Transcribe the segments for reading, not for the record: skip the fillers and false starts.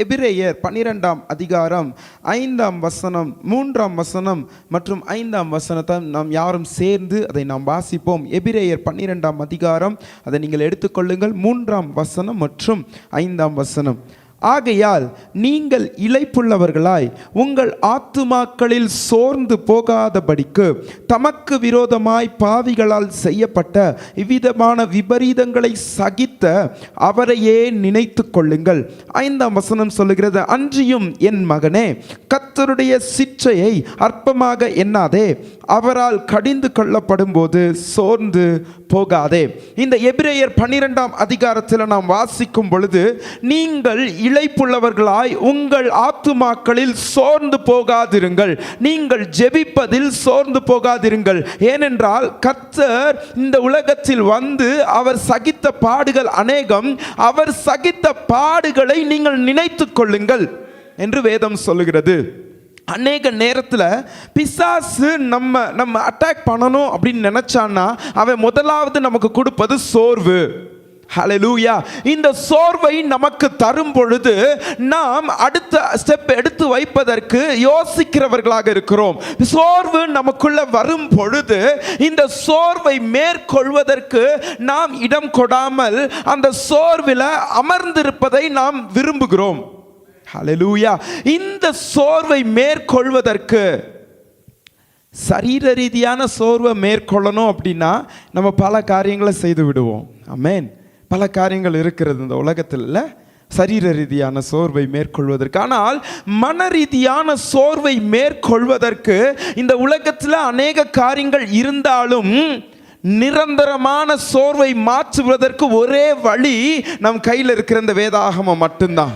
எபிரேயர் 12ஆம் அதிகாரம் 5ஆம் வசனம் 3ஆம் வசனம் மற்றும் 5ஆம் வசனத்தை நாம் யாரும் சேர்ந்து அதை நாம் வாசிப்போம். எபிரேயர் 12ஆம் அதிகாரம், அதை நீங்கள் எடுத்துக்கொள்ளுங்கள். 3ஆம் வசனம் மற்றும் 5ஆம் வசனம். ஆகையால் நீங்கள் இளைப்புள்ளவர்களாய் உங்கள் ஆத்துமாக்களில் சோர்ந்து போகாதபடிக்கு தமக்கு விரோதமாய் பாவிகளால் செய்யப்பட்ட இவ்விதமான விபரீதங்களை சகித்த அவரையே நினைத்து கொள்ளுங்கள். 5ஆம் வசனம் சொல்லுகிறது, அன்றியும் என் மகனே, கர்த்தருடைய சிற்றையை அற்பமாக எண்ணாதே, அவரால் கடிந்து கொள்ளப்படும் போது சோர்ந்து போகாதே. இந்த எபிரேயர் 12ஆம் அதிகாரத்தில் நாம் வாசிக்கும் பொழுது, நீங்கள் இளைப்புள்ளவர்களாய் உங்கள் ஆத்துமாக்களில் சோர்ந்து போகாதிருங்கள், நீங்கள் ஜெபிப்பதில் சோர்ந்து போகாதிருங்கள். ஏனென்றால் கர்த்தர் இந்த உலகத்தில் வந்து அவர் சகித்த பாடுகள் அநேகம், அவர் சகித்த பாடுகளை நீங்கள் நினைத்து கொள்ளுங்கள் என்று வேதம் சொல்லுகிறது. அநேக நேரத்தில் பிசாசு நம்ம அட்டாக் பண்ணணும் அப்படின்னு நினைச்சான்னா அவன் முதலாவது நமக்கு கொடுப்பது சோர்வு. ஹல்லேலூயா. இந்த சோர்வை நமக்கு தரும் பொழுது நாம் அடுத்த ஸ்டெப் எடுத்து வைப்பதற்கு யோசிக்கிறவர்களாக இருக்கிறோம். சோர்வு நமக்குள்ள வரும் பொழுது இந்த சோர்வை மேற்கொள்வதற்கு நாம் இடம் கொடாமல் அந்த சோர்வில் அமர்ந்திருப்பதை நாம் விரும்புகிறோம். ஹல்லேலூயா. இந்த சோர்வை மேற்கொள்வதற்கு, சரீர ரீதியான சோர்வை மேற்கொள்ளணும் அப்படின்னா நம்ம பல காரியங்களை செய்து விடுவோம். ஆமென். பல காரியங்கள் இருக்கிறது இந்த உலகத்தில் சரீர ரீதியான சோர்வை மேற்கொள்வதற்கு. ஆனால் மன ரீதியான சோர்வை மேற்கொள்வதற்கு இந்த உலகத்தில் அநேக காரியங்கள் இருந்தாலும் நிரந்தரமான சோர்வை மாற்றுவதற்கு ஒரே வழி நம் கையில் இருக்கிற இந்த வேதாகமம் மட்டும்தான்.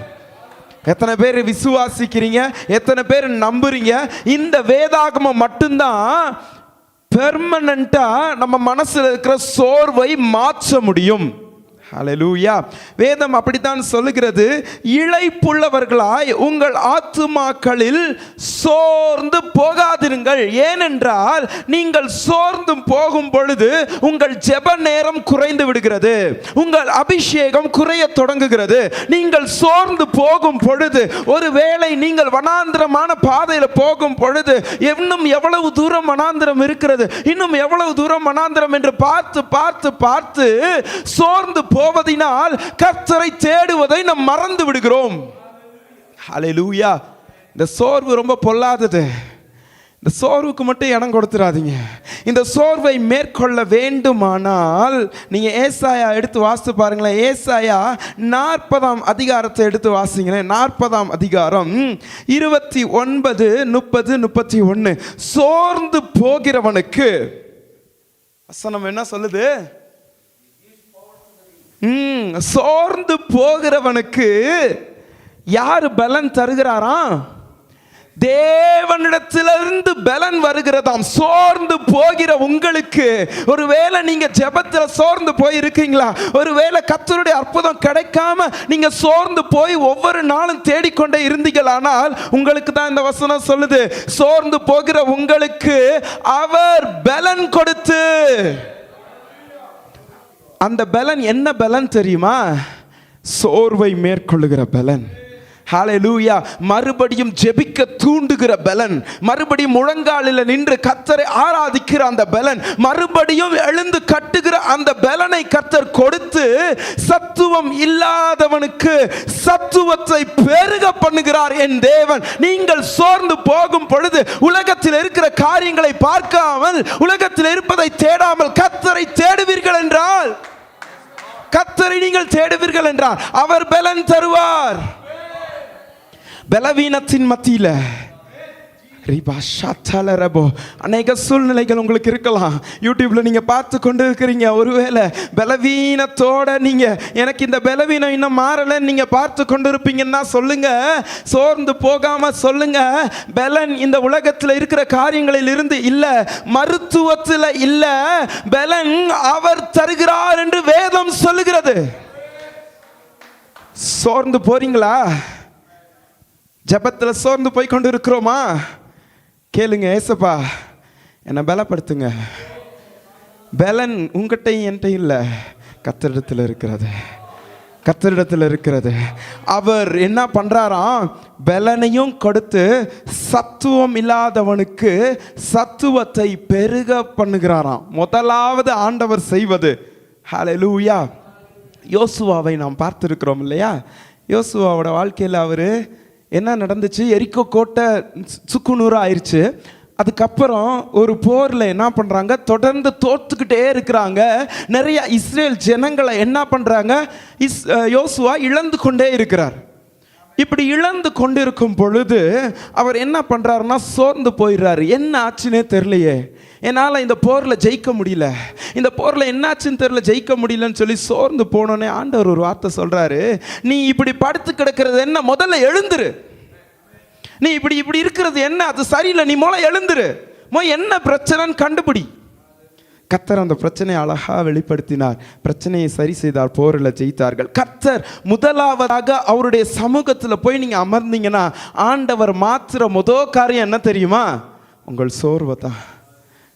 எத்தனை பேர் விசுவாசிக்கிறீங்க? எத்தனை பேர் நம்புறீங்க? இந்த வேதாகமம் மட்டும்தான் பெர்மனண்டா நம்ம மனசுல இருக்கிற சோர்வை மாற்ற முடியும். ஹல்லேலூயா. வேதம் அப்படித்தான் சொல்லுகிறது, இளைப்புள்ளவர்களாய் உங்கள் ஆத்துமாக்களில் சோர்ந்து போகாதிருங்கள். ஏனென்றால் நீங்கள் சோர்ந்து போகும் பொழுது உங்கள் ஜெப நேரம் குறைந்து விடுகிறது, உங்கள் அபிஷேகம் குறைய தொடங்குகிறது. நீங்கள் சோர்ந்து போகும் பொழுது, ஒருவேளை நீங்கள் வனாந்திரமான பாதையில் போகும் பொழுது, இன்னும் எவ்வளவு தூரம் வனாந்திரம் இருக்கிறது, இன்னும் எவ்வளவு தூரம் வனாந்திரம் என்று பார்த்து பார்த்து பார்த்து சோர்ந்து போவதினால் கர்த்தரை தேடுவதை நாம் மறந்து விடுகிறோம். ஹல்லேலூயா. இந்த சோர்வு ரொம்ப பொல்லாதது. இந்த சோர்வுக்கு மட்டும் இடம் கொடுத்துறாதீங்க. இந்த சோர்வை மேற்கொள்ள வேண்டுமானால் நீங்க ஏசாயா எடுத்து வாசித்து பாருங்களேன். ஏசாயா 40ஆம் அதிகாரத்தை எடுத்து வாசிங்களேன். 40ஆம் அதிகாரம் 29, 30, 31. சோர்ந்து போகிறவனுக்கு வசனம் என்ன சொல்லுது? சோர்ந்து போகிறவனுக்கு யாரு பலன் தருகிறாராம்? தேவனிடத்திலிருந்து பலன் வருகிறதாம். சோர்ந்து போகிற உங்களுக்கு, ஒருவேளை நீங்க ஜெபத்துல சோர்ந்து போய் இருக்கீங்களா? ஒருவேளை கர்த்தருடைய அற்புதம் கிடைக்காம நீங்க சோர்ந்து போய் ஒவ்வொரு நாளும் தேடிக்கொண்டே இருந்தீங்களானால் உங்களுக்கு தான் இந்த வசனம் சொல்லுது, சோர்ந்து போகிற உங்களுக்கு அவர் பலன் கொடுத்து, அந்த பலன் என்ன பலன் தெரியுமா? சோர்வை மேற்கொள்ளுகிற பலன். ஹல்லேலூயா. மறுபடியும் ஜெபிக்க தூண்டுகிற பலன், மறுபடியும் முழங்காலில் நின்று கர்த்தரை ஆராதிக்கிற அந்த பலன், மறுபடியும் எழுந்து கட்டுகிற அந்த பலனை கர்த்தர் கொடுத்து சத்துவம் இல்லாதவனுக்கு சத்துவத்தை பெருக பண்ணுகிறார் என் தேவன். நீங்கள் சோர்ந்து போகும் பொழுது உலகத்தில் இருக்கிற காரியங்களை பார்க்காமல், உலகத்தில் இருப்பதை தேடாமல் கர்த்தரை தேடுவீர்கள் என்றால், கர்த்தரை நீங்கள் தேடுவீர்கள் என்றால் அவர் பலன் தருவார். பலவீனத்தின் மத்தியில அநேக சூழ்நிலைகள் உங்களுக்கு இருக்கலாம். யூடியூப்ல நீங்க பார்த்து கொண்டு இருக்கிறீங்க. ஒருவேளை பலவீனத்தோட நீங்க, எனக்கு இந்த பலவீனம் இன்னும் மாறலன்னு நீங்க பார்த்து கொண்டு இருப்பீங்கன்னா சொல்லுங்க, சோர்ந்து போகாம சொல்லுங்க, பலன் இந்த உலகத்தில் இருக்கிற காரியங்களில் இருந்து இல்ல, மருத்துவத்தில் இல்ல, பலன் அவர் தருகிறார் என்று வேதம் சொல்லுகிறது. சோர்ந்து போறீங்களா? ஜெபத்தில் சோர்ந்து போய் கொண்டு இருக்கிறோமா? கேளுங்க, ஏசப்பா என்னை பலப்படுத்துங்க. பலன் உங்கள்கிட்டையும் என்கிட்ட இல்லை, கர்த்தரிடத்தில் இருக்கிறது. கர்த்தரிடத்தில் இருக்கிறது. அவர் என்ன பண்றாராம்? பலனையும் கொடுத்து சத்துவம் இல்லாதவனுக்கு சத்துவத்தை பெருக பண்ணுகிறாராம். முதலாவது ஆண்டவர் செய்வது. ஹல்லேலூயா. யோசுவாவை நாம் பார்த்திருக்கிறோம் இல்லையா? யோசுவாவோட வாழ்க்கையில் அவர் என்ன நடந்துச்சு? எரிக்கோ கோட்டை சுக்குநூறு ஆயிடுச்சு. அதுக்கப்புறம் ஒரு போரில் என்ன பண்ணுறாங்க? தொடர்ந்து தோற்றுக்கிட்டே இருக்கிறாங்க. நிறைய இஸ்ரேல் ஜனங்களை என்ன பண்ணுறாங்க? யோசுவா இழந்து கொண்டே இருக்கிறார். இப்படி இழந்து கொண்டிருக்கும் பொழுது அவர் என்ன பண்ணுறாருன்னா சோர்ந்து போயிடுறாரு. என்ன ஆச்சுன்னே தெரியலையே, என்னால் இந்த போரில் ஜெயிக்க முடியல, இந்த போரில் என்னாச்சுன்னு தெரியல, ஜெயிக்க முடியலன்னு சொல்லி சோர்ந்து போனோன்னே ஆண்டவர் ஒரு வார்த்தை சொல்கிறாரு, நீ இப்படி படுத்து கிடக்கிறது என்ன? முதல்ல எழுந்துரு. நீ இப்படி இப்படி இருக்கிறது என்ன? அது சரியில்லை, நீ மூலம் எழுந்துரு. என்ன பிரச்சனைன்னு கண்டுபிடி. கர்த்தர் அந்த பிரச்சனையை அழகா வெளிப்படுத்தினார். பிரச்சனையை சரி செய்தார். போரில் ஜெயித்தார்கள். கர்த்தர் முதலாவதாக அவருடைய சமூகத்தில் போய் நீங்க அமர்ந்தீங்கன்னா ஆண்டவர் மாத்திர முதல் காரியம் என்ன தெரியுமா? உங்கள் சோர்வை தான்.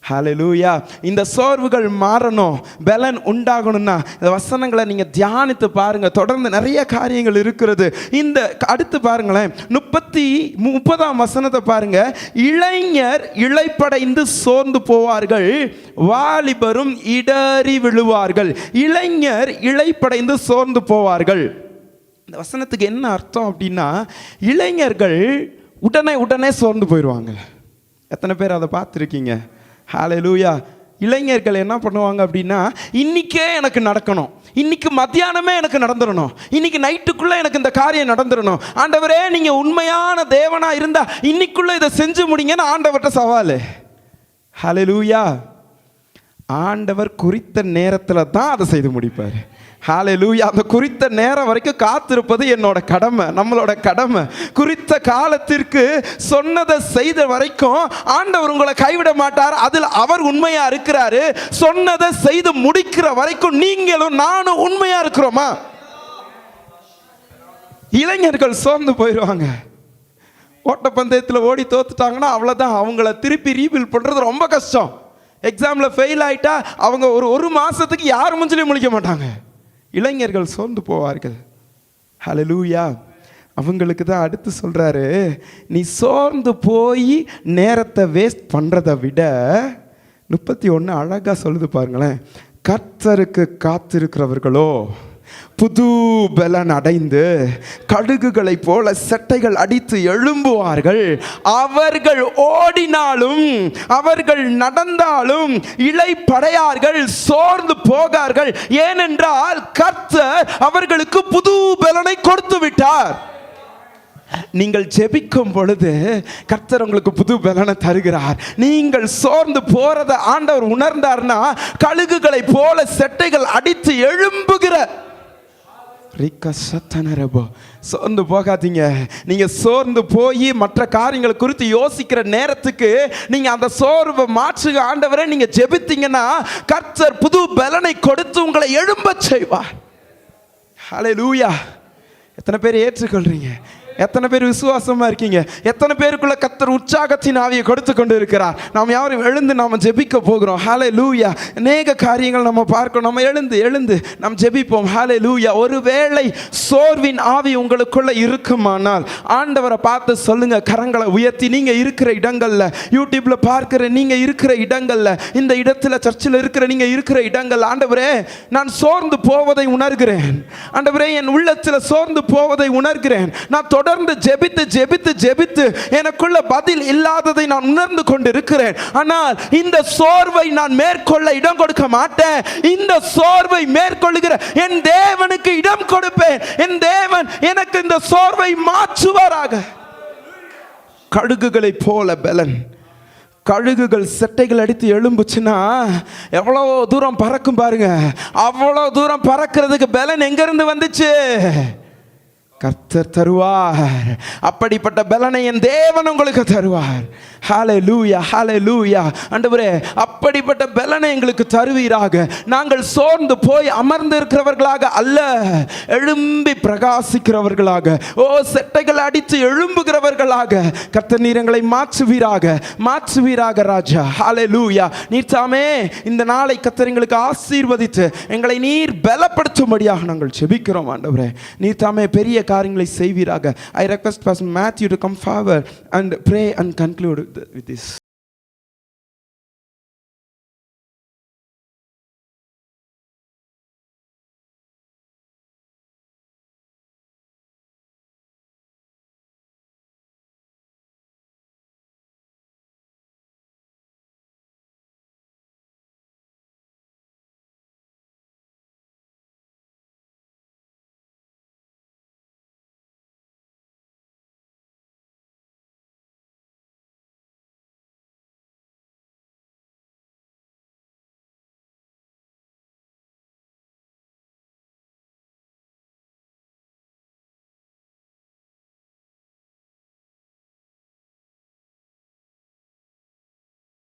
ஹல்லேலூயா. இந்த சோர்வுகள் மாறணும், பலன் உண்டாகணும்னா இந்த வசனங்களை நீங்கள் தியானித்து பாருங்கள். தொடர்ந்து நிறைய காரியங்கள் இருக்கிறது. இந்த அடுத்து பாருங்களேன், 30ஆம் வசனத்தை பாருங்க. இளைஞர் இளைப்படைந்து சோர்ந்து போவார்கள், வாலிபரும் இடறி விழுவார்கள். இளைஞர் இளைப்படைந்து சோர்ந்து போவார்கள். இந்த வசனத்துக்கு என்ன அர்த்தம் அப்படின்னா, இளைஞர்கள் உடனே சோர்ந்து போயிடுவாங்க. எத்தனை பேர் அதை பார்த்துருக்கீங்க? ஹல்லேலூயா. இளைஞர்கள் என்ன பண்ணுவாங்க அப்படின்னா, இன்னைக்கே எனக்கு நடக்கணும், இன்னைக்கு மத்தியானமே எனக்கு நடந்துடணும், இன்னைக்கு நைட்டுக்குள்ளே எனக்கு இந்த காரியம் நடந்துடணும். ஆண்டவரே, நீங்கள் உண்மையான தேவனா இருந்தா இன்னைக்குள்ளே இதை செஞ்சு முடிங்கன்னு ஆண்டவர்கிட்ட சவால். ஹல்லேலூயா. ஆண்டவர் குறித்த நேரத்தில் தான் அதை செய்து முடிப்பார். ஹல்லேலூயா. அந்த குறித்த நேரம் வரைக்கும் காத்திருப்பது என்னோட கடமை, நம்மளோட கடமை. குறித்த காலத்திற்கு சொன்னதை செய்த வரைக்கும் ஆண்டவர் உங்களை கைவிட மாட்டார். அதில் அவர் உண்மையா இருக்கிறாரு. சொன்னதை செய்து முடிக்கிற வரைக்கும் நீங்களும் நானும் உண்மையா இருக்கிறோமா? இளைஞர்கள் சோர்ந்து போயிடுவாங்க. ஓட்டப்பந்தயத்தில் ஓடி தோத்துட்டாங்கன்னா அவ்வளோதான். அவங்கள திருப்பி ரீபில்ட் பண்ணுறது ரொம்ப கஷ்டம். எக்ஸாமில் ஃபெயில் ஆகிட்டா அவங்க ஒரு மாதத்துக்கு யார் மூஞ்சிலையும் முழிக்க மாட்டாங்க. இளைஞர்கள் சோர்ந்து போவார்கள். ஹல்லேலூயா. அவங்களுக்கு தான் அடுத்து சொல்கிறாரு, நீ சோர்ந்து போய் நேரத்தை வேஸ்ட் பண்ணுறதை விட 31 அழகாக சொல்லுது பாருங்களேன். கர்த்தருக்கு காத்திருக்கிறவர்களோ புது பலன் அடைந்து கடுகுகளைப் போல செட்டைகள் அடித்து எழும்புவார்கள். அவர்கள் ஓடினாலும் அவர்கள் நடந்தாலும் இளைப்படையார்கள், சோர்ந்து போகார்கள். ஏனென்றால் கர்த்தர் அவர்களுக்கு புது பலனை கொடுத்து விட்டார். நீங்கள் ஜெபிக்கும் பொழுது கர்த்தர் உங்களுக்கு புது பலனை தருகிறார். நீங்கள் சோர்ந்து போறத ஆண்டவர் உணர்ந்தார்னா கழுகுகளை போல செட்டைகள் அடித்து எழும்புகிற. சோர்ந்து போகாதீங்க. நீங்க சோர்ந்து போய் மற்ற காரியங்களை குறித்து யோசிக்கிற நேரத்துக்கு நீங்க அந்த சோர்வை மாற்றுக. ஆண்டவரே, நீங்க ஜெபித்தீங்கன்னா கர்த்தர் புது பலனை கொடுத்து உங்களை எழும்ப செய்வார். ஹல்லேலூயா. எத்தனை பேர் ஏற்றுக்கொள்றீங்க? எத்தனை பேர் விசுவாசமா இருக்கீங்க? எத்தனை பேருக்குள்ள கர்த்தர் உற்சாகத்தின் ஆவியை கொடுத்து கொண்டு இருக்கிறார்? நாம் யாரும் எழுந்து நாம் ஜெபிக்க போகிறோம். ஹல்லேலூயா. அநேக காரியங்கள் நம்ம பார்க்கணும். நம்ம எழுந்து நாம் ஜெபிப்போம். ஹல்லேலூயா. ஒருவேளை சோர்வின் ஆவி உங்களுக்குள்ள இருக்குமானால் ஆண்டவரை பார்த்து சொல்லுங்க. கரங்களை உயர்த்தி நீங்க இருக்கிற இடங்கள்ல, யூடியூப்ல பார்க்கிற நீங்க இருக்கிற இடங்கள்ல, இந்த இடத்துல சர்ச்சில் இருக்கிற நீங்க இருக்கிற இடங்கள், ஆண்டவரே, நான் சோர்ந்து போவதை உணர்கிறேன். ஆண்டவரே, என் உள்ளத்தில் சோர்ந்து போவதை உணர்கிறேன். நான் தொடர்ந்து ஜெபித்து எனக்குள்ள பதில் இல்லாததை நான் உணர்ந்து கொண்டிருக்கிறேன். ஆனால் இந்த சோர்வை நான் மேற்கொள்ள இடம் கொடுக்க மாட்டேன். இந்த சோர்வை மேற்கொள்ளுகிற என் தேவனுக்கு இடம் கொடுப்பேன். என் தேவன் எனக்கு இந்த சோர்வை மாற்றுவாராக. கழுகுகளை போல பலன். கழுகுகள் செட்டைகள் அடித்து எழும்புச்சுன்னா எவ்வளோ தூரம் பறக்கும் பாருங்க. அவ்வளோ தூரம் பறக்கிறதுக்கு பலன் எங்கிருந்து வந்துச்சு? கர்த்தர் தருவார். அப்படிப்பட்ட பலனை என் தேவன் உங்களுக்கு தருவார். ஹல்லேலூயா, ஹல்லேலூயா. ஆண்டவரே, அப்படிப்பட்ட பலனை எங்களுக்கு தருவீராக. நாங்கள் சோர்ந்து போய் அமர்ந்து இருக்கிறவர்களாக அல்ல, எழும்பி பிரகாசிக்கிறவர்களாக, செட்டைகள் அடித்து எழும்புகிறவர்களாக கர்த்தர் நீர் எங்களை மாற்றுவீராக ராஜா. ஹல்லேலூயா. நீர் தாமே இந்த நாளை கர்த்தர் எங்களுக்கு ஆசீர்வதித்து எங்களை நீர் பலப்படுத்தும்படியாக நாங்கள் ஜெபிக்கிறோம். ஆண்டவரே, நீர் தாமே பெரிய காரியங்களை செய்வீராக. I request Pastor Matthew to come forward and pray and conclude with this.